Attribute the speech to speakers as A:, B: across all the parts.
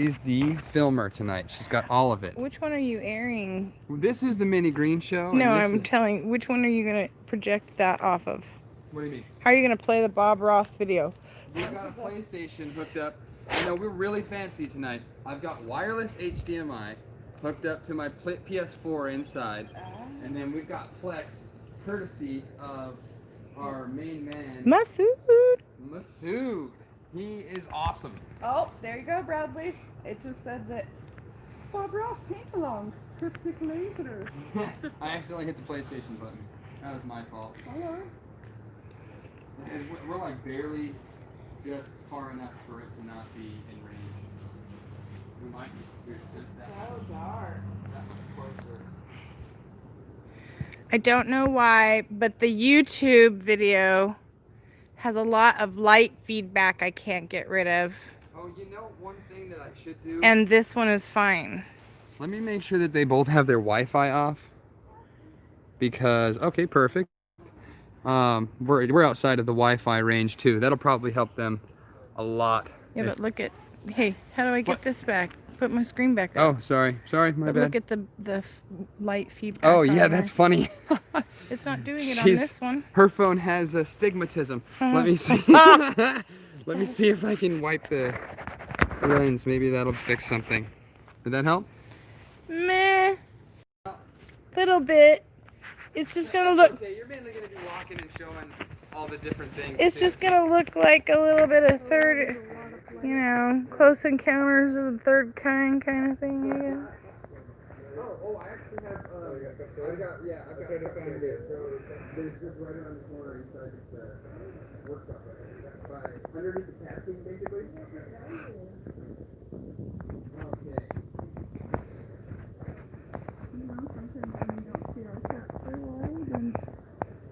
A: She's the filmer tonight. She's got all of it.
B: Which one are you airing?
A: This is the Mini Green Show.
B: No,
A: and
B: I'm telling. Which one are you gonna project that off of?
A: What do you mean?
B: How are you gonna play the Bob Ross video?
A: We've got a PlayStation hooked up. I know we're really fancy tonight. I've got wireless HDMI hooked up to my PS4 inside, and then we've got Plex, courtesy of our main man,
B: Masood.
A: Masood. He is awesome.
C: Oh, there you go, Bradley. It just said that Bob Ross paint along. Cryptic laser.
A: I accidentally hit the PlayStation button. That was my fault.
C: Hello.
A: And we're like barely just far enough for it to not be in range. We might need to switch just that
C: dark.
A: much closer.
B: I don't know why, but the YouTube video has a lot of light feedback I can't get rid of.
A: Oh, you know one thing that I should do?
B: And this one is fine.
A: Let me make sure that they both have their Wi-Fi off. Because, okay, perfect. We're outside of the Wi-Fi range too. That'll probably help them a lot.
B: Yeah, but look at, hey, how do I get this back? Put my screen back up.
A: Oh, sorry, my
B: But
A: bad.
B: look at the light feedback.
A: Oh
B: on
A: yeah,
B: there.
A: that's funny.
B: It's not doing it on this one.
A: Her phone has astigmatism. Let me see. Let me see if I can wipe the lens. Maybe that'll fix something. Did that help?
B: Meh. Little bit. It's just gonna look.
A: Okay, you're mainly gonna be walking and showing all the different things.
B: It's just gonna look like a little bit of third, you know, Close Encounters of the Third Kind of thing. Yeah.
A: Oh, I actually have. I've got there's just right around the corner inside this workshop. By underneath the casting, basically. Okay.
C: You know, sometimes when you don't see our cats for a while, then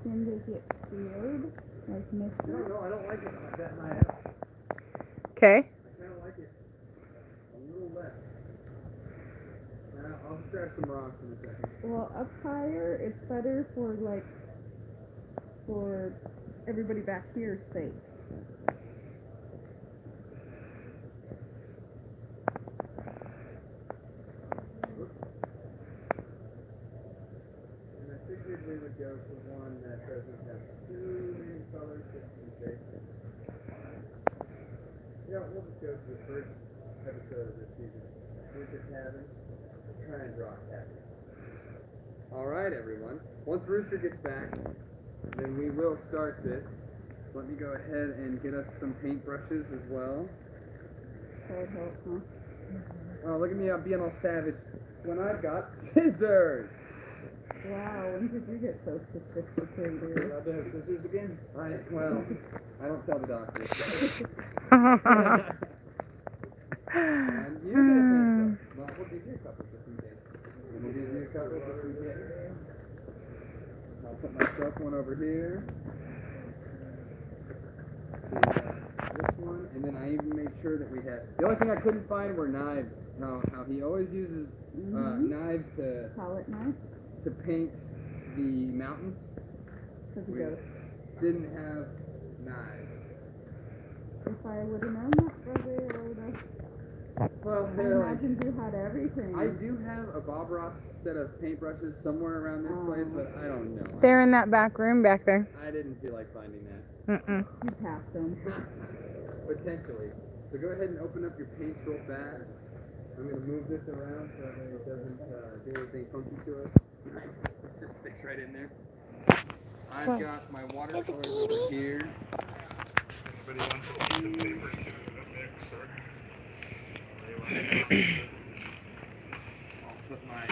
C: they get scared, like Mister.
A: No, I don't like it like that high up.
B: Okay.
A: I kind of like it a little less. I'll just grab some rocks in a second.
C: Well, up higher, it's better for everybody back here's safe.
A: And I figured we would go to one that doesn't have too many colors just to be safe. Yeah, we'll just go to the first episode of this season. Rooster Cabin. Try and draw a cabin. Alright, everyone. Once Rooster gets back, then we will start this. Let me go ahead and get us some paintbrushes as well.
C: That would help, huh?
A: Oh, look at me being all savage when I've got scissors!
C: Wow, when did you get so sophisticated?
A: Allowed to have scissors again? Well, I don't tell the doctor. And you're gonna take well, we'll give you a couple just in case. And we'll give you a couple just in case. I'll put myself one over here. This one, and then I even made sure that we had. The only thing I couldn't find were knives. How he always uses knives
C: Palette knife?
A: to paint the mountains.
C: Because he
A: We
C: goes,
A: didn't have knives.
C: if I would have known that, brother, I would have.
A: Well,
C: I
A: they're like,
C: imagined you had everything.
A: I do have a Bob Ross set of paintbrushes somewhere around this place, but I don't know.
B: They're in that back room back there.
A: I didn't feel like finding that.
B: Mm-mm.
C: You passed them.
A: Potentially. So go ahead and open up your paints real fast. I'm going to move this around so that it doesn't do anything funky to us. Nice. It just sticks right in there. I've got my watercolors over here.
D: Anybody wants a piece of paper to mix or
A: I'll put my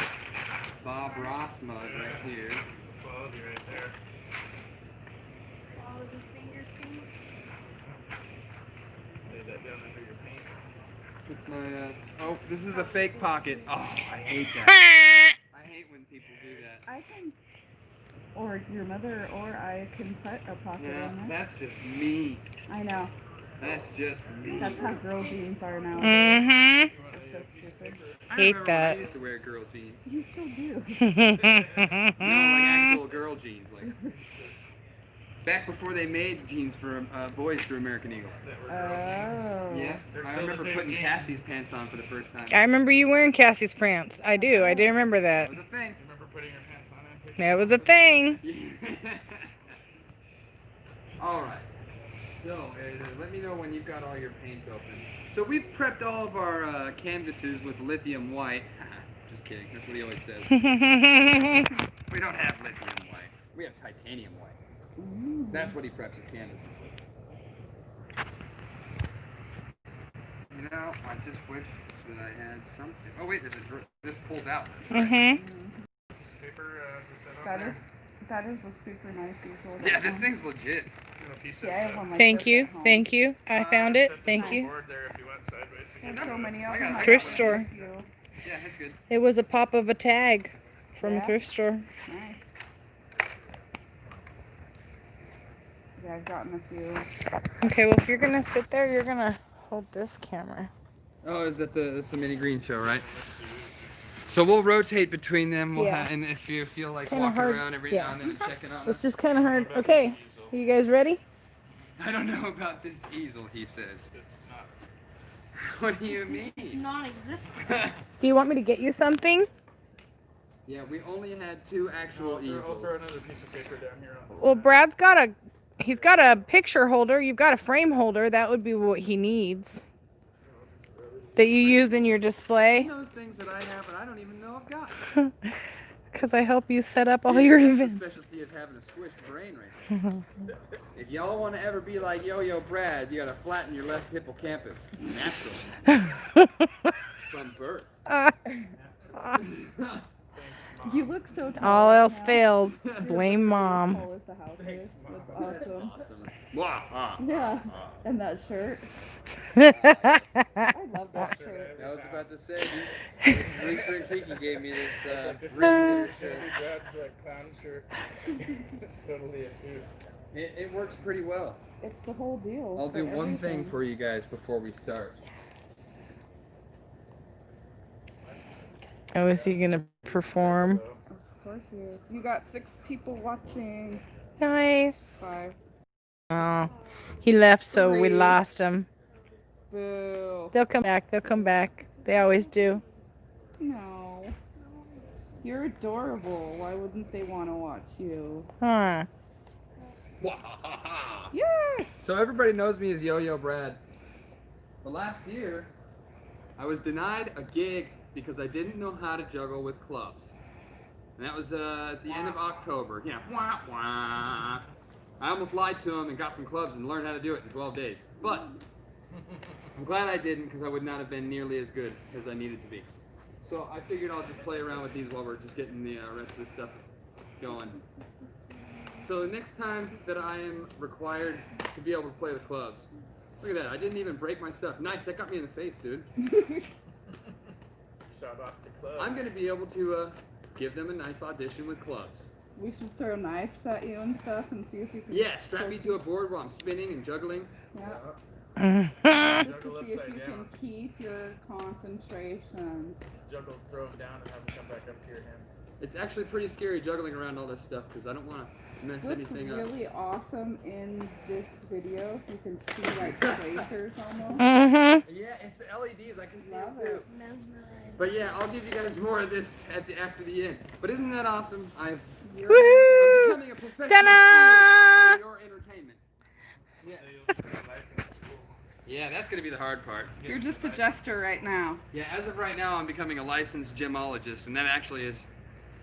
A: Bob Ross mug right here.
D: quality right there. Lay that down under your paint.
A: With my, oh, this is a fake pocket. Oh, I hate that. I hate when people do that.
C: I can, or your mother or I can put a pocket
A: Yeah,
C: in there.
A: that's just me.
C: I know.
A: That's just me.
C: That's how girl jeans are now.
B: Mm-hmm.
C: It's so stupid.
A: I
B: Hate
A: remember
B: that.
A: I used to wear girl jeans.
C: You still do.
A: No, like actual girl jeans. Like Back before they made jeans for boys through American Eagle.
D: That were
C: Oh.
A: Yeah,
D: They're
A: I
D: still the
A: remember
D: same
A: putting
D: jeans.
A: Cassie's pants on for the first time.
B: I remember you wearing Cassie's pants. I do remember that.
A: That was a thing.
D: You remember putting your pants on and taking
B: That was a thing.
A: All right. So let me know when you've got all your paints open. So we've prepped all of our canvases with lithium white. Just kidding. That's what he always says. We don't have lithium white. We have titanium white. That's what he preps his canvases with. You know, I just wish that I had something. Oh wait, this pulls out. That's right.
B: Mhm.
D: piece of paper to set on
C: That
D: there.
C: is that is a super nice easel.
A: Yeah, this thing's legit.
D: And a piece
C: Yeah, I have
D: of
C: on my
B: Thank
C: fridge
B: you.
C: at home.
B: Thank you. I found it.
D: set this
B: Thank
D: on
B: you.
D: board there if you went sideways to
C: There's
D: get
C: so
D: it.
C: many of
A: I
C: them.
A: got
C: I
B: Thrift
C: got
B: store.
C: one for you.
A: Yeah, that's good.
B: It was a pop of a tag from
C: Yeah.
B: thrift store.
C: Nice. Yeah, I've gotten a few.
B: Okay, well if you're gonna sit there, you're gonna hold this camera.
A: Oh, is that the mini green show, right? So we'll rotate between them. We'll
B: Yeah.
A: and if you feel like
B: Kinda
A: walking
B: hard,
A: around every
B: yeah.
A: now and then and checking on
B: It's
A: us.
B: just kind of hard. Okay, you guys ready?
A: I don't know about this easel, he says.
D: It's not.
A: What do you mean?
E: It's non-existent.
B: Do you want me to get you something?
A: Yeah, we only had 2 actual
D: I'll
A: easels.
D: throw another piece of paper down here. On
B: Well, Brad's got he's got a picture holder. You've got a frame holder. That would be what he needs. That you use in your display.
A: Those things that I have and I don't even know I've got.
B: Because I help you set up all
A: See,
B: your
A: that's
B: events.
A: the specialty of having a squished brain right there. If y'all want to ever be like Yo-Yo Brad, you gotta flatten your left hippocampus. Naturally. From birth.
C: You look so tall.
B: All
C: right
B: else
C: now.
B: fails. Blame mom.
C: As tall as the house is. That's awesome.
A: Awesome. Wah, ah.
C: Yeah. And that shirt. I love that shirt.
A: I was about to say, this Rooster and Kiki gave me this
D: this
A: ring
D: shirt.
A: shirt.
D: Brad's clown shirt. It's totally a suit.
A: It works pretty well.
C: It's the whole deal.
A: I'll do
C: for
A: one thing
C: everything.
A: for you guys before we start.
B: Oh, is he gonna perform?
C: Of course he is. You got 6 people watching.
B: Nice.
C: 5.
B: Oh, he left, so we
C: 3.
B: lost him.
C: Boo.
B: They'll come back. They'll come back. They always do.
C: No. You're adorable. Why wouldn't they want to watch you?
B: Huh.
C: Yes!
A: So everybody knows me as Yo-Yo Brad. But last year, I was denied a gig because I didn't know how to juggle with clubs. And that was at the end of October. Yeah, wah, wah. I almost lied to him and got some clubs and learned how to do it in 12 days. But I'm glad I didn't because I would not have been nearly as good as I needed to be. So I figured I'll just play around with these while we're just getting the rest of this stuff going. So the next time that I am required to be able to play with clubs, look at that, I didn't even break my stuff. Nice, that got me in the face, dude.
D: Shot off the club.
A: I'm gonna be able to give them a nice audition with clubs.
C: We should throw knives at you and stuff and see if you can.
A: Yeah, strap me to a board while I'm spinning and juggling.
C: Yeah. Just
D: Juggle
C: to see if
D: upside
C: you
D: down.
C: can keep your concentration.
D: Juggle, throw them down, and have them come back up to your hand.
A: It's actually pretty scary juggling around all this stuff because I don't want to mess
C: What's
A: anything up.
C: really awesome in this video, you can see like tracers almost.
B: Mm-hmm.
A: Yeah, it's the LEDs. I can see
C: Love
A: them too.
C: it.
E: Mesmerized.
A: But yeah, I'll give you guys more of this after the end. But isn't that awesome? I'm
B: Woohoo!
A: becoming a professional
B: Ta-da!
A: for your entertainment. Yeah.
D: You'll be licensed.
A: Yeah, that's gonna be the hard part.
C: You're just a jester right now.
A: Yeah, as of right now, I'm becoming a licensed gemologist, and that actually is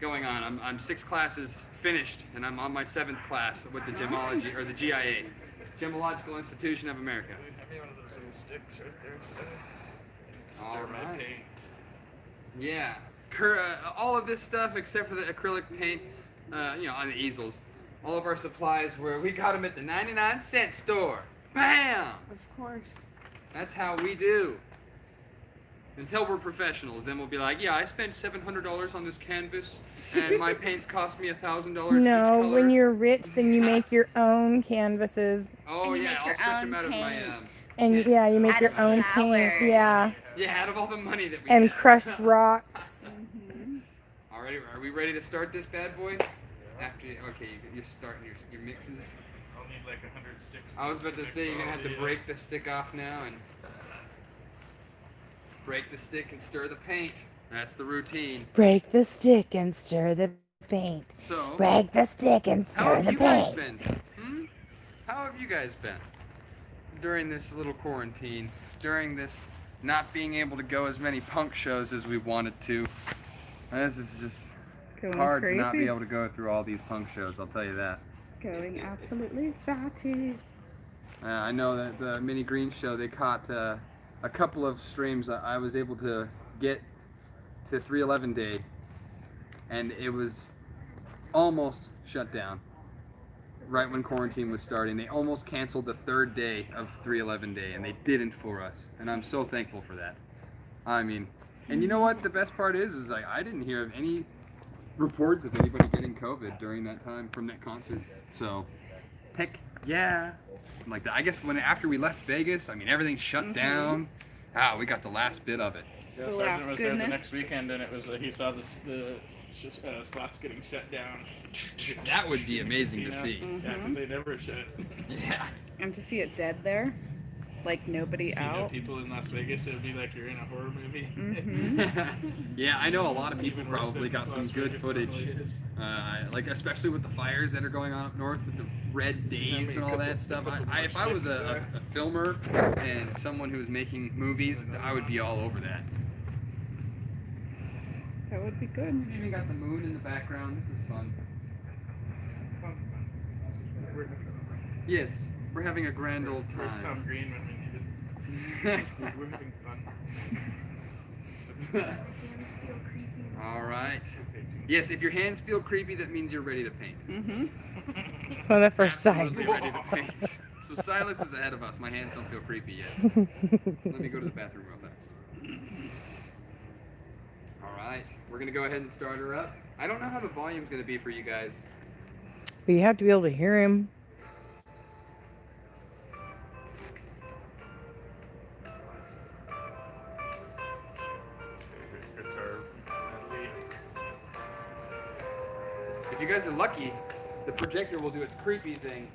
A: going on. I'm 6 classes finished, and I'm on my 7th class with the gemology or the GIA, Gemological Institution of America.
D: Have me one of those little sticks right there, so stir
A: All
D: my
A: right.
D: paint.
A: Yeah, all of this stuff except for the acrylic paint, on the easels. All of our supplies we got them at the 99-cent store. Bam!
C: Of course.
A: That's how we do. Until we're professionals, then we'll be like, yeah, I spent $700 on this canvas, and my paints cost me $1,000 each
B: No,
A: color.
B: when you're rich, then you make your own canvases,
A: Oh
E: And you
A: yeah,
E: make
A: I'll
E: your
A: stretch
E: own
A: them out of my
E: paint.
B: and yeah, you make
E: Out
B: your
E: of
B: own paint.
E: flowers.
B: Yeah,
A: yeah, out of all the money that we
B: and
A: have.
B: crushed rocks.
A: Alrighty, are we ready to start this bad boy? After okay, you're starting your mixes.
D: like 100 sticks.
A: I was about to
D: mix
A: say, you're
D: all
A: gonna have to
D: the,
A: break the stick off now and break the stick and stir the paint. That's the routine.
B: Break the stick and stir the paint.
A: So,
B: Break the stick and
A: how
B: stir
A: have
B: the
A: you guys
B: paint.
A: been? How have you guys been during this little quarantine? During this not being able to go as many punk shows as we wanted to? This is just, it's
C: Going
A: hard to not be
C: crazy.
A: able to go through all these punk shows, I'll tell you that.
C: Going absolutely batty.
A: I know that the Mini Green Show, they caught a couple of streams. I was able to get to 311 Day, and it was almost shut down right when quarantine was starting. They almost canceled the third day of 311 Day, and they didn't for us, and I'm so thankful for that. I mean, and you know what the best part is like I didn't hear of any reports of anybody getting COVID during that time from that concert. So, heck yeah. Like that. I guess after we left Vegas, I mean everything shut down. We got the last bit of it.
D: Yeah,
C: The
D: Sergeant
C: last
D: was there the
C: goodness.
D: next weekend, and it was he saw the slots getting shut down.
A: That would be amazing to
D: Casino.
A: see.
D: Yeah, because they never shut.
A: Yeah.
C: And to see it dead there, like nobody
D: You know,
C: out.
D: people in Las Vegas, it would be like you're in a horror movie.
A: Yeah, I know a lot of people
D: Even worse
A: probably
D: than
A: got some
D: Las
A: good
D: Vegas
A: footage.
D: normally is.
A: Like especially with the fires that are going on up north with the red days and all that stuff. If I was a filmer and someone who was making movies, I would be all over that.
C: That would be good.
A: We even got the moon in the background. This is fun. Yes, we're having a grand old
D: Where's
A: time.
D: Tom Green when we need it? We're having fun.
A: All right. Yes, if your hands feel creepy, that means you're ready to paint.
B: It's one of the first signs.
A: Absolutely ready to paint. So Silas is ahead of us. My hands don't feel creepy yet. Let me go to the bathroom real fast. All right, we're gonna go ahead and start her up. I don't know how the volume's gonna be for you guys.
B: But you have to be able to hear him.
A: If you guys are lucky, the projector will do its creepy thing.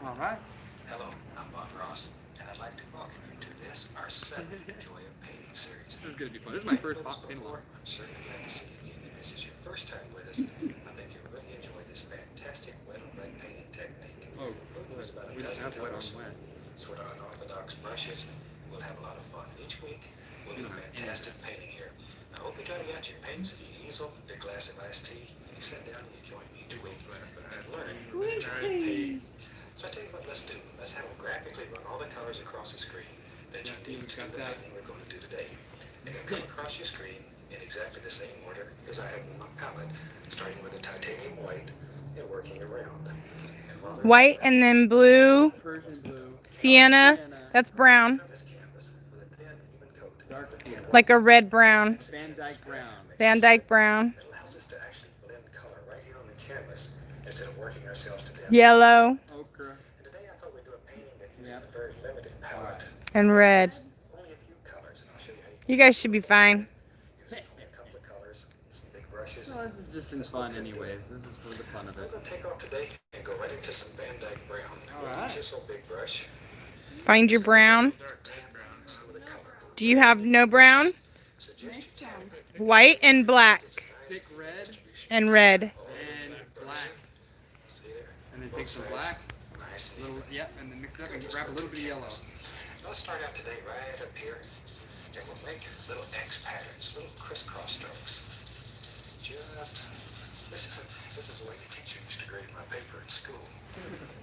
A: All right.
E: Hello, I'm Bob Ross, and I'd like to welcome you to this, our seventh Joy of Painting series.
A: This is gonna be fun. This is my first pop paint
E: before.
A: one.
E: I'm certainly glad to see you again. If this is your first time with us, I think you'll really enjoy this fantastic wet on wet painting technique.
A: Oh,
E: We'll use about a
A: we don't
E: dozen
A: have wet on
E: colors,
A: wet.
E: sort of unorthodox brushes. We'll have a lot of fun. Each week, we'll do fantastic painting here. I hope you try to get your paints and your easel, a big glass of iced tea, and you sit down and you join me each week and learn the joy of painting. So I tell you what, let's do. Let's have them graphically run all the colors across the screen that you need to do the painting we're going to do today. And they'll come across your screen in exactly the same order as I have in my palette, starting with a titanium white and working around. And while they're
B: White and then blue,
A: Persian blue,
B: sienna. That's brown.
E: on this canvas with a thin, even coat,
A: dark sienna,
B: Like a red brown.
A: Van Dyke brown.
B: Van Dyke brown.
E: it allows us to actually blend color right here on the canvas instead of working ourselves to death.
B: Yellow
A: Ochre.
E: And today I thought we'd do a painting that uses a very limited palette.
B: and red.
E: Only a few colors, and I'll show you how you
B: You guys should be fine.
E: using only a couple of colors, some big brushes.
A: Well, this is just in fun anyways. This is for the fun of
E: We're
A: it.
E: going to take off today and go right into some Van Dyke brown.
A: Alright.
E: Use this old big brush.
B: Find your brown.
E: Some of the color.
B: Do you have no brown?
E: Suggest you tap it.
B: White and black
A: Thick red
B: and red.
A: and black.
E: See there?
A: And then
E: Both
A: take some black,
E: sides. Nice and
A: little,
E: even.
A: yep, and then mix it up and grab a little bit of yellow.
E: Let's start out today right up here. And we'll make little X patterns, little crisscross strokes. This is the way the teacher used to grade my paper in school.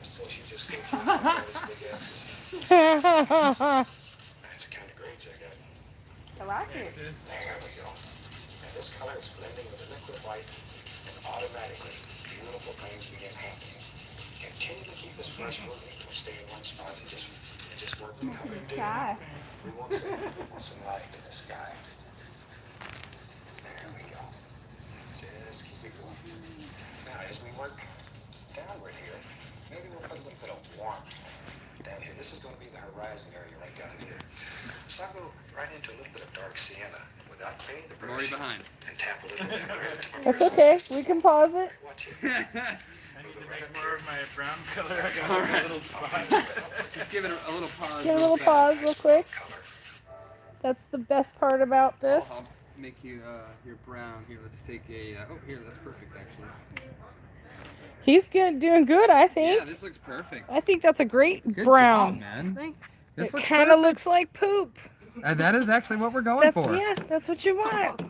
E: So she just goes through all those big X's. That's the kind of grades I got.
C: I like it.
E: There we go. And this color is blending with the liquid white, and automatically beautiful things begin happening. Continue to keep this brush moving. Don't stay in one spot and just work the color.
C: Sky.
E: We want some light in the sky. There we go. Just keep it going. Now, as we work downward here, maybe we'll put a little bit of warmth down here. This is going to be the horizon area right down here. So I'll go right into a little bit of dark sienna without cleaning the
A: I'm already
E: brush
A: behind.
E: and tap a little of that red into my
B: That's
E: bristles
B: okay.
E: just to
B: We can pause it.
E: watch it.
D: I need a bit more of my brown color. I got
A: All
D: a
A: right.
D: little spot.
A: Just give it a little pause.
B: Give a
A: real
B: little
A: fast.
B: pause real quick.
E: Color.
B: That's the best part about this.
A: I'll make you your brown. Here, let's take a. Oh, here, that's perfect actually.
B: He's doing good, I think.
A: Yeah, this looks perfect.
B: I think that's a great
A: Good
B: brown.
A: job, man.
B: It
A: This looks
B: kind of
A: perfect.
B: looks like poop.
A: And that is actually what we're going
B: That's
A: for.
B: yeah. That's what you want.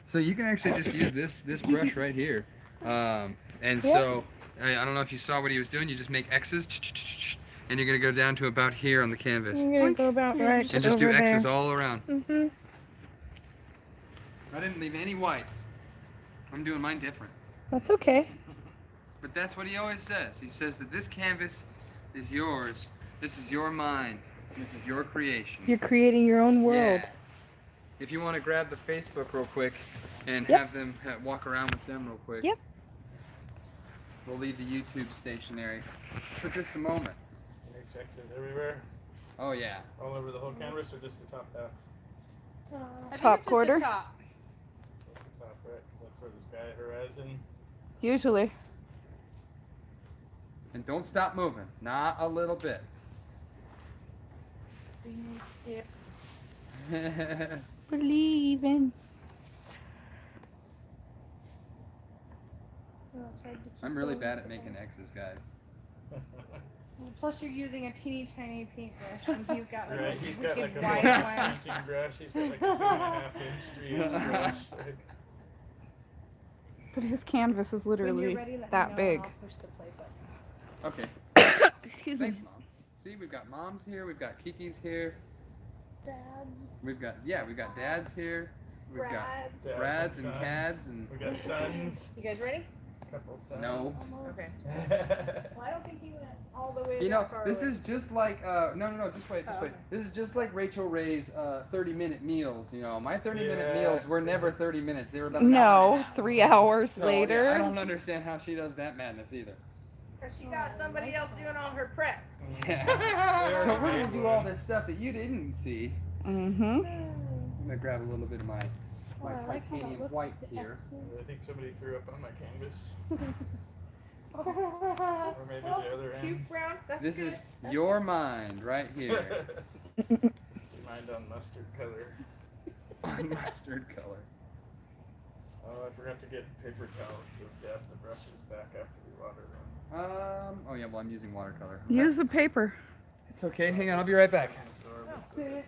A: So you can actually just use this brush right here. And
B: Yeah.
A: so I don't know if you saw what he was doing. You just make X's, and you're gonna go down to about here on the canvas,
B: I'm gonna go about right
A: and just do
B: over
A: X's
B: there.
A: all around.
B: Mhm.
A: I didn't leave any white. I'm doing mine different.
B: That's okay.
A: But that's what he always says. He says that this canvas is yours. This is your mind. This is your creation.
B: You're creating your own world.
A: Yeah. If you want to grab the Facebook real quick and
B: Yep.
A: have them walk around with them real quick.
B: Yep.
A: We'll leave the YouTube stationary for just a moment.
D: Makes X's everywhere,
A: Oh yeah.
D: all over the whole canvas, or just the top half?
B: Top quarter.
D: The top, right? 'Cause that's where the sky horizon.
B: Usually.
A: And don't stop moving. Not a little bit.
B: Believing.
A: I'm really bad at making X's, guys.
B: Plus, you're using a teeny tiny paintbrush, and he's got like
D: Right,
B: a
D: he's got like
B: wicked
D: a
B: wide
D: little
B: one.
D: painting brush. He's got like a 2.5-inch, 3-inch brush. Like,
B: But his canvas is literally that big.
A: Okay.
B: Excuse me.
A: Thanks, Mom. See, we've got moms here. We've got Kiki's here.
C: Dads.
A: We've got dads here. We've got
C: Brads.
A: Brads and
D: sons.
A: Cads and
D: We got sons.
B: You guys ready?
D: Couple sons.
A: no.
B: Okay.
D: Yeah.
B: Well, I don't think he went all the way
A: You know,
B: that far
A: this
B: away.
A: is just like no, just wait.
B: Oh, okay.
A: This is just like Rachel Ray's 30-minute meals. You know, my 30-minute
D: Yeah.
A: meals were never 30 minutes. They were about an hour and a
B: No,
A: half.
B: 3 hours
A: So,
B: later.
A: yeah, I don't understand how she does that madness either.
B: Cause she got somebody else doing all her prep.
A: Yeah. So we're gonna do all this stuff that you didn't see.
B: Mm-hmm.
A: I'm gonna grab a little bit of my
C: Oh, I like how it
A: titanium
C: looks
A: white
C: with the
A: here.
C: X's.
D: I think somebody threw up on my canvas. Or maybe the other end.
B: Cute brown. That's
A: This
B: good.
A: is your mind right here.
D: It's mind on mustard color.
A: Mustard color.
D: Oh, I forgot to get paper towels to dab the brushes back after we water them.
A: Oh yeah, well I'm using watercolor.
B: Use the paper.
A: It's okay, hang on, I'll be right back.
D: Paper.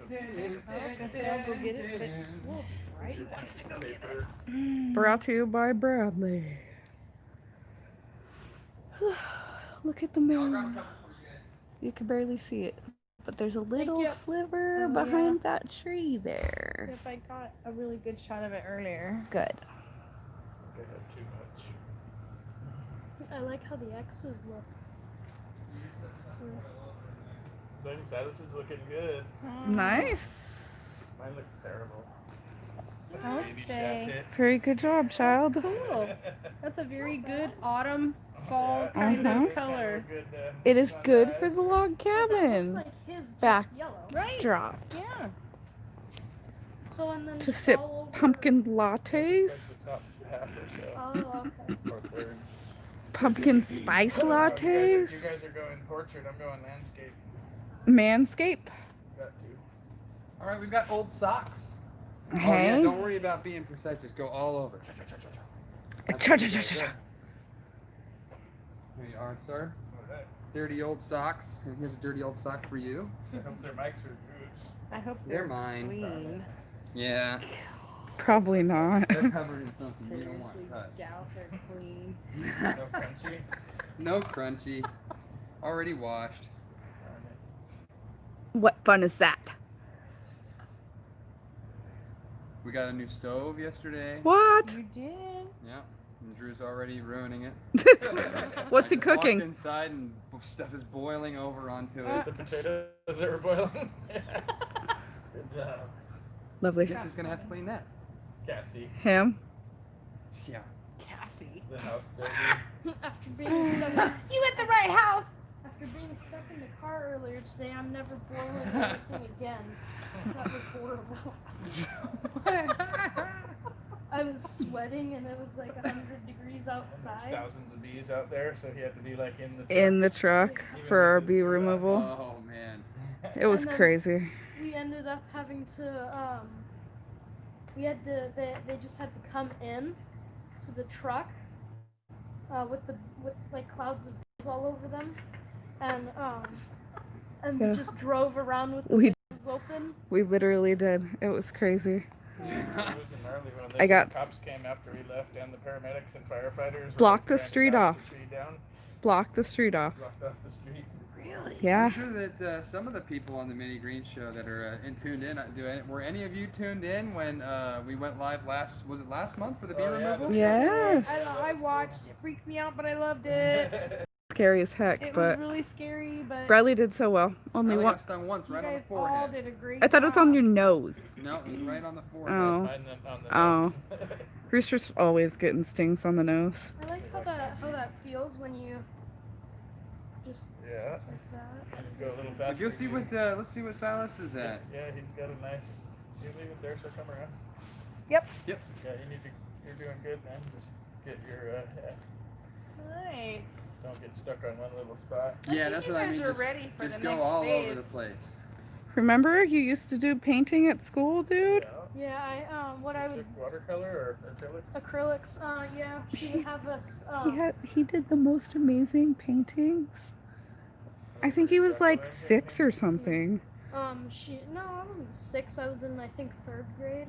B: Brought to you by Bradley. Look at the moon. You can barely see it, but there's a little
C: you.
B: sliver
C: Oh,
B: behind that tree there.
C: If I got a really good shot of it earlier.
B: Good.
D: I think I had too much.
C: I like how the X's look.
D: Thanks, Alice is looking good.
B: Nice.
D: Mine looks terrible.
C: I'll
D: Baby
C: stay.
D: shot it.
B: Very good job, child.
C: Cool. That's a very good autumn, fall
D: Yeah,
C: kind
B: Mhm.
C: of
D: it's kind
C: color.
D: a good,
B: It is good
D: sunrise.
B: for the log cabin.
C: Looks like his just
B: Back.
C: yellow. Right.
B: Drop.
C: Yeah. So and then
B: To sip
C: all over-
B: pumpkin
D: Like
B: lattes,
D: the top half or so.
C: Oh, okay.
D: Or third.
B: pumpkin spice
D: You
B: lattes,
D: guys are going portrait. I'm going landscape.
B: manscape.
D: Got to.
A: All right, we've got old socks. Oh yeah,
B: Hey.
A: don't worry about being precise. Just go all over. That's
B: Cha
A: what
B: cha
A: you
B: cha
A: gotta
B: cha
A: do.
B: cha.
A: Here you are, sir.
D: Alright.
A: Dirty old socks. And here's a dirty old sock for you.
D: I hope their mics are grooves.
C: I hope
A: They're mine.
C: clean.
A: Yeah.
B: Probably not.
A: They're covered in something you don't want
C: Seriously,
A: touched.
C: gals are clean.
D: No crunchy.
A: No crunchy. Already washed.
D: Darn it.
B: What fun is that?
A: We got a new stove yesterday.
B: What?
C: You did.
A: Yeah. And Drew's already ruining it.
B: What's
A: I
B: he
A: just walked
B: cooking?
A: inside and stuff is boiling over onto
D: The
A: it.
D: potatoes that were boiling. Good job,
B: Lovely.
A: Guess who's gonna have to clean that?
D: Cassie,
B: Him.
A: Yeah.
C: Cassie.
D: the house dozy.
C: After being stuck.
B: You at the right house.
C: After
F: After being stuck in the car earlier today, I'm never boiling anything again. That was horrible. I was sweating and it was like 100 degrees
D: There's
F: outside.
D: thousands of bees out there, so he had to be like in the truck.
B: In the truck for our bee removal.
A: Oh man.
B: It was
F: And then
B: crazy.
F: We ended up having to, they just had to come in to the truck with like clouds of bees all over them. And
B: Yeah.
F: we just drove around with the
B: We-
F: windows open.
B: We literally did. It was crazy.
D: It was gnarly when
B: I got-
D: the cops came after we left, and the paramedics and firefighters
B: Blocked
D: were
B: the
D: trying to
B: street
D: pass
B: off.
D: The street down,
B: Blocked the street off.
D: blocked off the street.
B: Yeah.
A: I'm sure that some of the people on the Mini Green Show that are tuned in, were any of you tuned in when we went live last month for the bee
D: Oh, yeah,
A: removal?
D: the-
B: Yes. I
F: watched. It freaked me out, but I loved it.
B: Scary as heck,
F: It
B: but
F: was really scary, but
B: Bradley did so well.
A: I
B: Only
A: only
B: one.
A: got stung once,
F: you
A: right on the
F: guys all
A: forehead.
F: did a great
B: I thought it was on
F: job.
B: your nose.
A: No, it was right on the forehead.
B: Oh.
D: Mine on the
B: Oh.
D: nose.
B: Rooster's always getting stings on the nose.
F: I like how that feels when you just
D: Yeah.
F: like that.
D: And go a little
A: But
D: faster.
A: you'll see what let's see what Silas is at.
D: Yeah, he's got a nice. You leave it there, so come around.
B: Yep.
A: Yep.
D: Yeah, you're doing good, man. Just get your
B: Nice.
D: don't get stuck on one little spot.
A: Yeah, that's
B: you
A: what I
B: guys
A: mean.
B: are
A: Just,
B: ready for
A: just
B: the
A: go
B: next
A: all over
B: phase.
A: the place.
B: Remember you used to do painting at school, dude?
D: Yeah.
F: Yeah, what I would
D: Took watercolor or acrylics?
F: acrylics. Yeah, she would have us.
B: He did the most amazing paintings. I think he was like 6 or something.
F: I wasn't 6. I was in I think 3rd grade.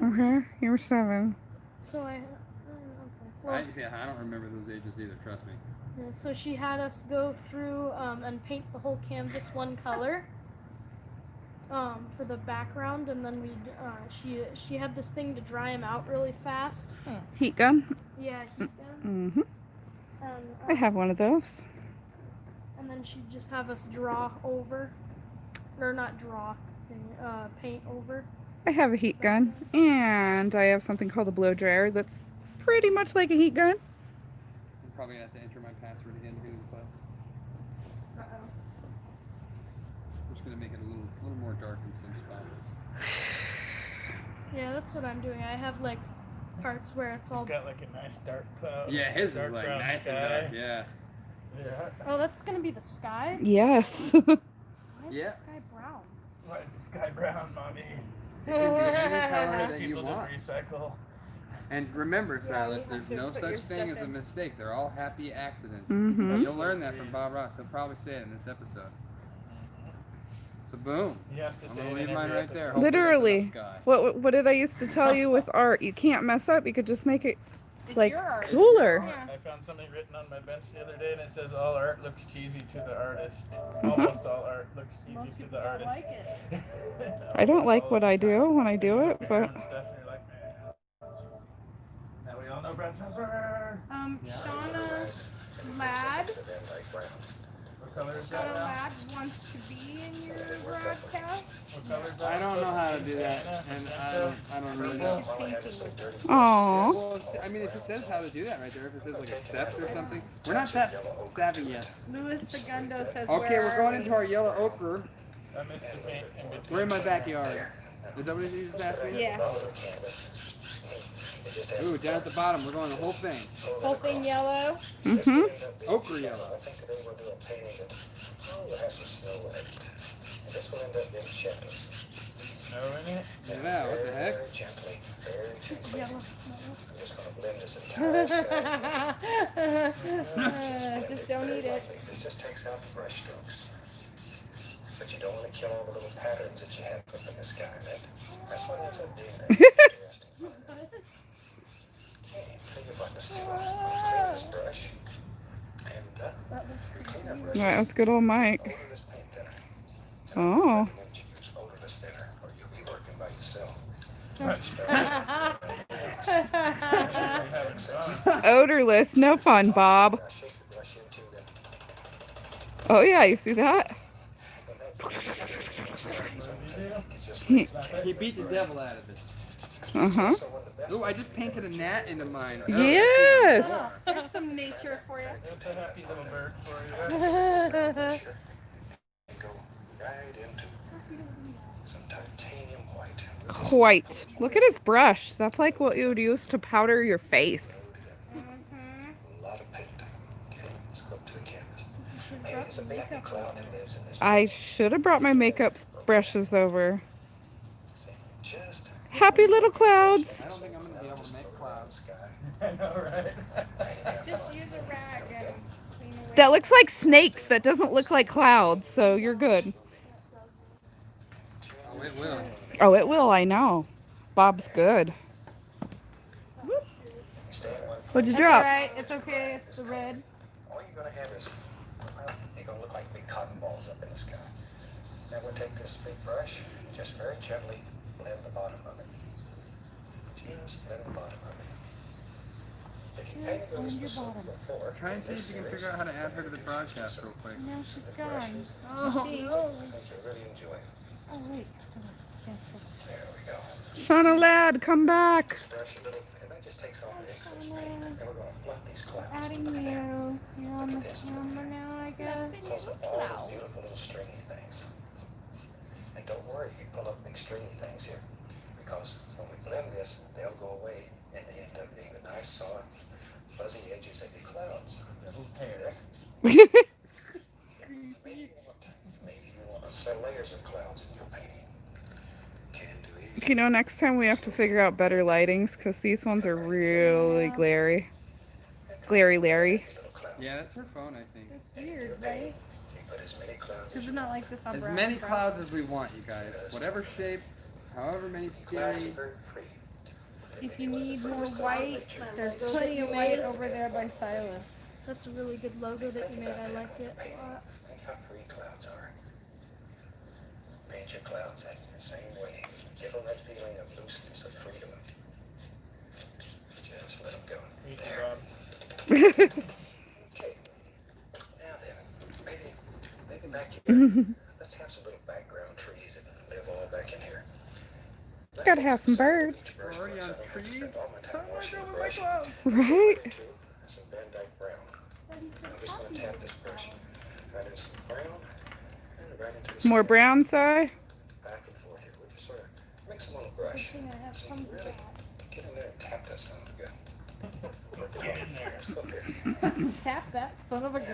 B: Okay, you were 7.
F: So okay. Well,
A: I don't remember those ages either. Trust me.
F: yeah, so she had us go through and paint the whole canvas one color. For the background, and then she had this thing to dry them out really fast.
B: Heat gun?
F: Yeah, heat gun.
B: Mm-hmm.
F: And,
B: I have one of those.
F: and then she'd just have us draw over, or not draw, paint over.
B: I have a heat gun, and I have something called a blow dryer that's pretty much like a heat gun.
A: I'm probably gonna have to enter my password again to the class.
F: Uh-oh.
A: I'm just gonna make it a little more dark in some spots.
F: Yeah, that's what I'm doing. I have like parts where it's all.
D: Got like a nice dark cloud.
A: Yeah, his
D: dark
A: is like
D: brown
A: nice
D: sky.
A: and dark. Yeah.
D: Yeah.
F: Oh, that's gonna be the sky.
B: Yes.
F: Why is
A: Yeah.
F: the sky brown?
D: Why is the sky brown, mommy?
A: It can be any color
D: Those
A: that you
D: people
A: want.
D: that recycle.
A: And remember, Silas,
B: you
A: there's
B: have to
A: no
B: put
A: such
B: your
A: thing
B: stuff
A: as a
B: in.
A: mistake. They're all happy accidents.
B: Mhm.
A: You'll learn that from Bob Ross. He'll probably say it in this episode. So boom.
D: You have to
A: I'm
D: say
A: gonna
D: it in
A: leave mine
D: every
A: right there.
D: episode.
A: Hopefully that's
B: Literally.
A: enough sky.
B: What did I used to tell you with art? You can't mess up. You could just make it like
F: your art.
B: cooler.
D: I found something written on my bench the other day, and it says, "All art looks cheesy to the artist."
B: Mm-hmm.
D: Almost all art looks cheesy to the artist.
B: I don't like what I do when I do it,
D: Your
B: but
D: own stuff, and you're like, "Man, that's cheesy." Now we all know Brad Spencer.
C: Shauna Ladd,
D: What color is
C: Shauna
D: that now?
C: Ladd wants to be in your broadcast.
D: What color is that?
A: I don't know how to do that, and I don't really know.
B: Aww.
A: Well, I mean, if it says how to do that right there, if it says like accept or something, we're not that savvy yet.
C: Louis Segundo says,
A: Okay, we're going into our yellow ochre.
D: I missed the paint in between.
A: We're in my backyard. Is that what you just asked me?
C: Yeah.
A: Ooh, down at the bottom, we're going the whole thing.
C: Whole thing yellow.
B: Mhm.
A: Ochre yellow.
E: I think today we'll do a painting that will have some snow in it. And this will end up being chimneys.
D: Snow in it?
A: Yeah, what the heck?
E: Very gently, very gently.
F: Yellow snow.
E: I'm just going to blend this entire sky.
C: Just don't eat it.
E: This just takes out the brush strokes. But you don't want to kill all the little patterns that you have up in the sky. That's what ends up being that interesting. Okay, clean your buttons too. Clean this brush. And your cleanup brush.
B: That was good old Mike.
E: Odorless paint thinner.
B: Oh.
E: You use odorless thinner, or you'll be working by yourself.
B: Odorless. No fun, Bob.
E: Now shake the brush into them.
B: Oh yeah, you see that?
E: And that's it's just
B: He-
A: He beat the devil out of it.
B: Uh-huh.
E: so one of the best
A: Ooh, I just painted a gnat into mine.
B: Yes.
F: There's some nature for you.
D: That's a happy little bird for you.
E: And go right into some titanium white.
B: Quite. Look at his brush. That's like what you would use to powder your face.
E: A lot of paint. Okay, let's go up to the canvas. Maybe there's a baby cloud that lives in this.
B: I should have brought my makeup brushes over.
E: Just
B: Happy little clouds.
A: I don't think I'm gonna be able to make clouds.
E: sky.
D: I know, right?
C: Just use a rag and clean away.
B: That looks like snakes. That doesn't look like clouds, so you're good.
A: Oh, it will.
B: Oh, it will, I know. Bob's good.
E: Stay in one.
B: What'd you
F: That's
B: drop?
F: alright. It's okay. It's the red.
E: All you're gonna have is, well, you're gonna look like big cotton balls up in the sky. Now we'll take this big brush, just very gently blend the bottom of it. Just blend the bottom of it. If you painted this before,
A: Try and see if you can figure out how to add her to the broadcast real quick.
C: Now she's
E: the
C: gone.
E: brushes,
F: Oh,
E: I think you'll really enjoy it.
C: Oh, wait.
E: There we go.
B: Shauna lad, come back.
E: Brush a little, and that just takes off the excess paint. And we're gonna fluff these clouds.
C: Adding
E: Look at that.
C: you. You're on the
E: Look at this.
C: camera now, I guess.
E: Close up all those beautiful little stringy things. And don't worry if you pull up big stringy things here, because when we blend this, they'll go away and they end up being the nice soft, fuzzy edges of your clouds.
D: Devil's hair.
E: Maybe you want to set layers of clouds in your painting. Can do easy.
B: You know, next time we have to figure out better lightings because these ones are really glary. Glary Larry.
E: Little cloud.
A: Yeah, that's her phone, I think.
C: Weird, right?
E: You put as many clouds
C: Because
E: as
C: it's
E: you
C: not
E: want.
C: like this on
A: As
C: brown
A: many
C: brush.
A: clouds as we want, you guys. Whatever shape, however many
E: Clouds
A: scary.
E: are very free.
C: If you need more white, there's plenty of white over there by Silas.
F: That's a really good logo that you made. I like it a lot.
E: Think how free clouds are. Paint your clouds that the same way. Give them that feeling of looseness, of freedom. Just let them go.
D: Easy,
E: There.
D: Rob.
E: Okay. Now then, maybe back here. Let's have some little background trees that live all back in here.
B: Gotta have some birds.
A: We're already on trees.
B: Right?
E: Some Van Dyke brown. I'm just going to tap this brush right in some brown and right into the
B: More
E: skin.
B: brown side.
E: Back and forth here. We'll just sort of mix them on the brush. So you really get in there and tap that son of a gun. Work it out. Let's go here.
C: Tap that son of a gun.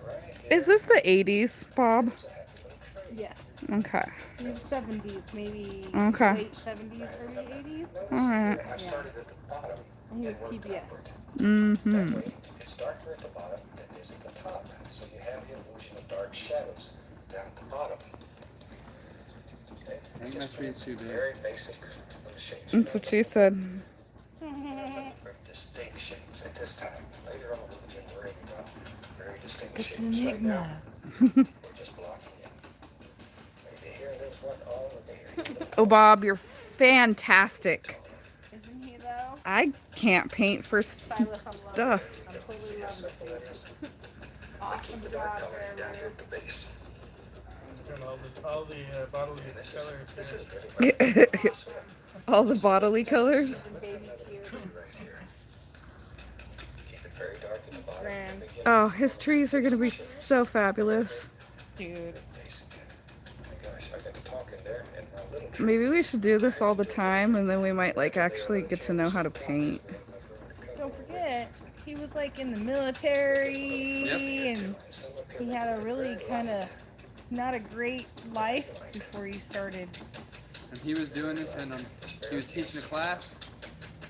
E: Right here.
B: Is this the 80s, Bob?
E: It's a happy little tree.
C: Yes.
B: Okay.
C: The 70s, maybe
B: Okay.
C: late 70s, early 80s.
B: Alright.
E: I started at the bottom
C: And he was
E: and worked
C: PBS.
E: upward.
B: Mm-hmm.
E: That way, it's darker at the bottom than it is at the top. So you have the illusion of dark shadows down at the bottom. Okay?
A: I think
E: Just
A: my tree is too
E: some
A: big.
E: very basic little shapes.
B: That's what she said.
E: Very distinct shapes at this time. Later on, we'll get worried about very distinct shapes. Right now, we're just blocking in. Maybe here there's one all over here.
B: Oh, Bob, you're fantastic.
C: Isn't he though?
B: I can't paint for
C: Silas, I'm loving
B: stuff.
C: it. I'm totally loving
E: Simple
C: it.
E: that is.
C: Awesome
E: Keep the dark
C: job
E: color
C: there,
E: down here
C: Ruth.
E: at the base.
D: And all the bodily
E: And this
D: colors
E: is
D: here.
E: really awesome.
B: All the bodily colors.
C: And baby cute.
E: Right here. Keep it very dark at the bottom.
C: Grand.
E: The beginning.
B: Oh, his trees are gonna be so fabulous.
C: Dude.
E: Basic. Oh my gosh, I got to talk in there and my little tree.
B: Maybe we should do this all the time and then we might like actually get to know how to paint.
C: Don't forget, he was like in the military and he had a really kind of not a great life before he started.
A: And he was doing this, and he was teaching a class,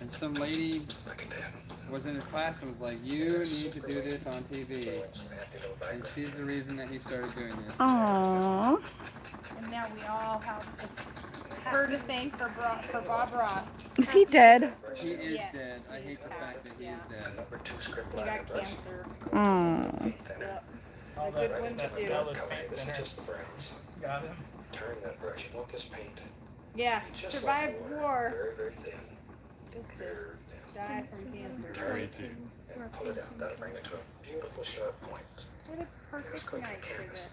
A: and some lady
E: Look at that.
A: was in his class and was like, "You need to do this on TV."
E: And some happy little
A: And
E: background.
A: she's the reason that he started doing this.
B: Aww.
C: And now we all have her to thank for Bob Ross.
B: Is he dead?
A: He is
C: Yes.
A: dead. I hate the fact that he is dead.
E: Number 2 script
C: He
E: liner
C: got
E: brush.
C: cancer.
B: Aww.
C: Yep.
D: All
C: good
D: that,
C: one to
D: that
C: do.
D: Stella's
E: Color.
D: paint
E: This is
D: thinner.
E: just the browns.
D: Got him.
E: Turn that brush. You want this paint
C: Yeah,
E: just
C: survived
E: like
C: war.
E: Very, very thin.
C: Just to
E: Very thin.
C: die from cancer.
E: Turn it and pull it out. That'll bring it to a beautiful sharp point.
C: What a perfect night for this.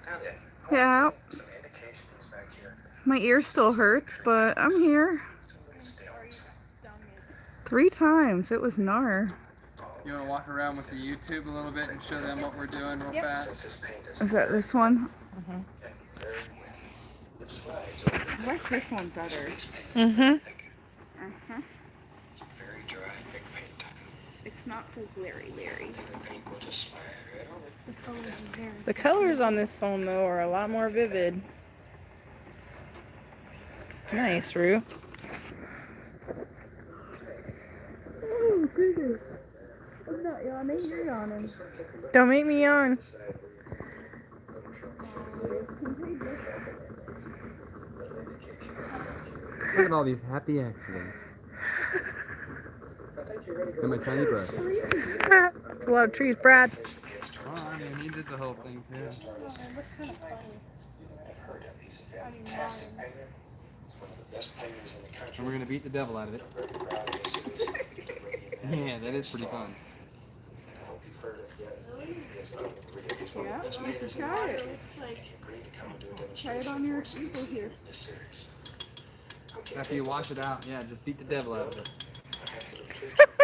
E: Now then,
B: Yeah,
E: some indications back here.
B: my ear still hurts, but I'm here.
E: Some nice stems.
B: 3 times. It was gnar.
A: You want to walk around with the YouTube a little bit and show them what we're doing real fast?
E: Since this paint is
B: Is that this one?
E: very wet, it slides over the
G: I like this one better.
B: Mm-hmm.
E: very dry, thick paint.
G: It's not so glary, Larry.
E: The paint will just slide right over.
B: The colors on this phone, though, are a lot more vivid. Nice, Rue. Don't make me yawn.
A: Look at all these happy accidents. And my tiny brush.
B: That's a lot of trees, Brad.
A: Oh, I mean, he did the whole thing too.
E: I've heard of. He's a fantastic painter. He's one of the best painters in the country.
A: And we're gonna beat the devil out of it.
E: I'm very proud of his
A: Yeah, that is pretty fun.
E: I hope you've heard of He's one of the best painters in the
G: Try
E: country.
G: it.
E: He agreed to come and do a
G: Try it
E: demonstration
G: on your
E: for us in
G: people here.
E: this series. Okay,
A: After you wash it out, yeah, just beat the devil out of it.
E: I have a little treat for that.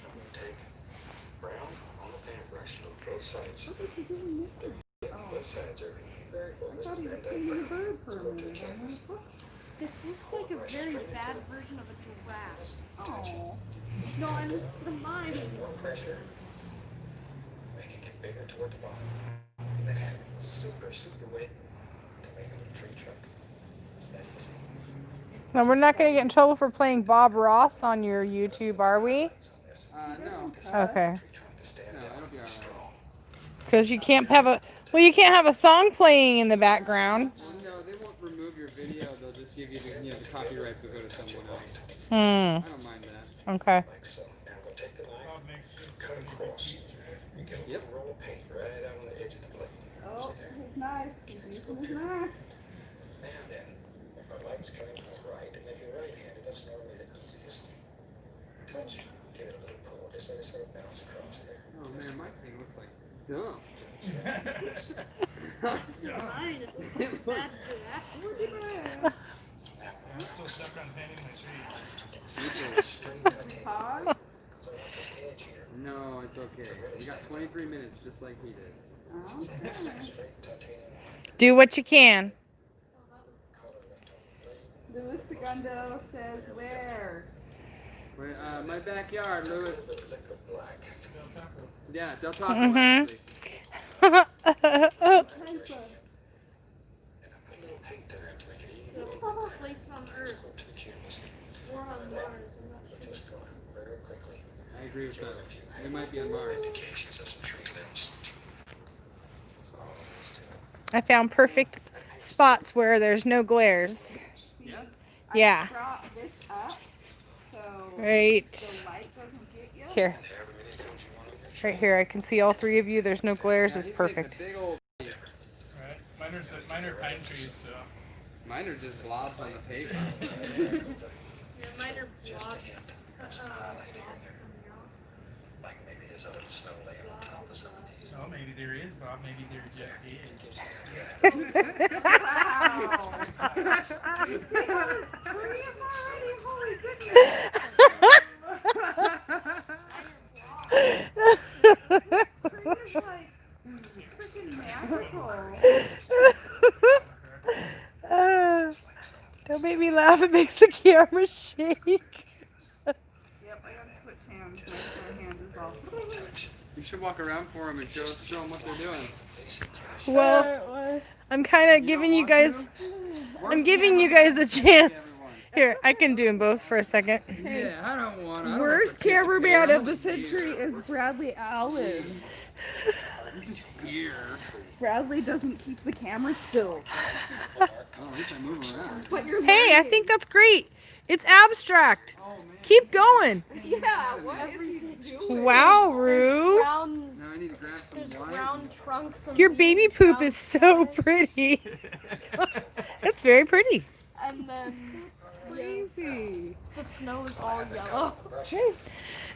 E: I'm going to take brown on the fan brush, look both sides. Both sides are very full. This is Van Dyke brown. To canvas.
F: This looks like a very bad version of a giraffe.
G: Oh.
F: No, I'm the mine.
E: More pressure. Make it get bigger toward the bottom. And then super wet to make a little tree trunk. It's that easy.
B: Now, we're not going to get in trouble for playing Bob Ross on your YouTube, are we?
E: Lights on this.
A: No.
B: Okay.
E: Tree trunk to stand
A: No,
E: out
A: it'll be alright.
E: strong.
B: Because you can't have a... Well, you can't have a song playing in the background.
A: Well, no, they won't remove your video. They'll just give you the, the copyrights will go to someone else.
B: Hmm.
A: I don't mind that.
B: Okay.
E: Like so. Now I'm going to take the knife, cut across, and get a little roll of paint right out on the edge of the blade.
G: Oh,
E: See there?
G: his knife. He's using his knife.
E: Now then, if our light's coming from the right, and if you're right-handed, that's normally the easiest. Touch, give it a little pull, just let it sort of bounce across there.
A: Oh man, my thing looks like dumb.
F: Mine, it looks like a bad giraffe.
E: Now,
D: I'm still stuck on painting my trees.
E: straight titanium,
G: Pause.
E: because I want this edge here.
A: No, it's okay. You got 23 minutes, just like he did.
E: Straight titanium
B: Do what you can.
E: color left on the blade.
G: Louis Segundo says where?
A: Wait, my backyard,
E: A
A: Lewis.
E: little bit liquid black.
A: Yeah, Del Taco
B: Mhm.
A: actually.
E: And I put a little paint there to make it easy.
F: The perfect place on Earth,
E: Go to the canvas.
F: or on Mars. I'm not sure.
E: Just going very quickly.
A: I agree with
E: Give it a
A: that.
E: few
A: We might be on Mars.
E: indications of some tree limbs. That's all there is to it.
B: I found perfect spots where there's no glares.
A: Yeah.
B: Yeah.
G: I brought this up so
B: Right
G: the light doesn't get you.
B: here.
E: However many limbs you want on your tree.
B: Right here. I can see all 3 of you. There's no glares. It's
A: he's
B: perfect.
A: making a big old.
D: Alright, mine are pine trees, so.
A: Mine are just blobs on the paper.
F: Yeah, mine are
E: Just a
F: blobs.
E: hint. Some highlight here and there. Like maybe there's a little snow layer on top of some of these.
D: Oh, maybe there is, Bob. Maybe there just is.
G: Holy goodness. It's like freaking magical.
B: Don't make me laugh. It makes the camera shake.
G: Yep, I gotta switch hands. My hand is all.
A: You should walk around for them and show them what they're doing.
B: Well, I'm kind of giving you guys. I'm giving you guys a chance.
A: Everyone.
B: Here, I can do them both for a second.
A: Yeah, I don't want to.
G: Worst cameraman of the century is Bradley Allen.
A: Here.
G: Bradley doesn't keep the camera still.
A: Oh, at least I move around.
G: But you're
B: Hey, I
G: learning.
B: think that's great. It's abstract.
A: Oh, man.
B: Keep going.
G: Yeah, what is he doing?
B: Wow, Rue.
F: Brown,
A: Now I need to grab some
F: there's
A: wire.
F: brown trunks. and
B: Your
F: leaves
B: baby poop
F: outside.
B: is so pretty. It's very pretty.
F: And then
G: Crazy.
F: the snow is all yellow.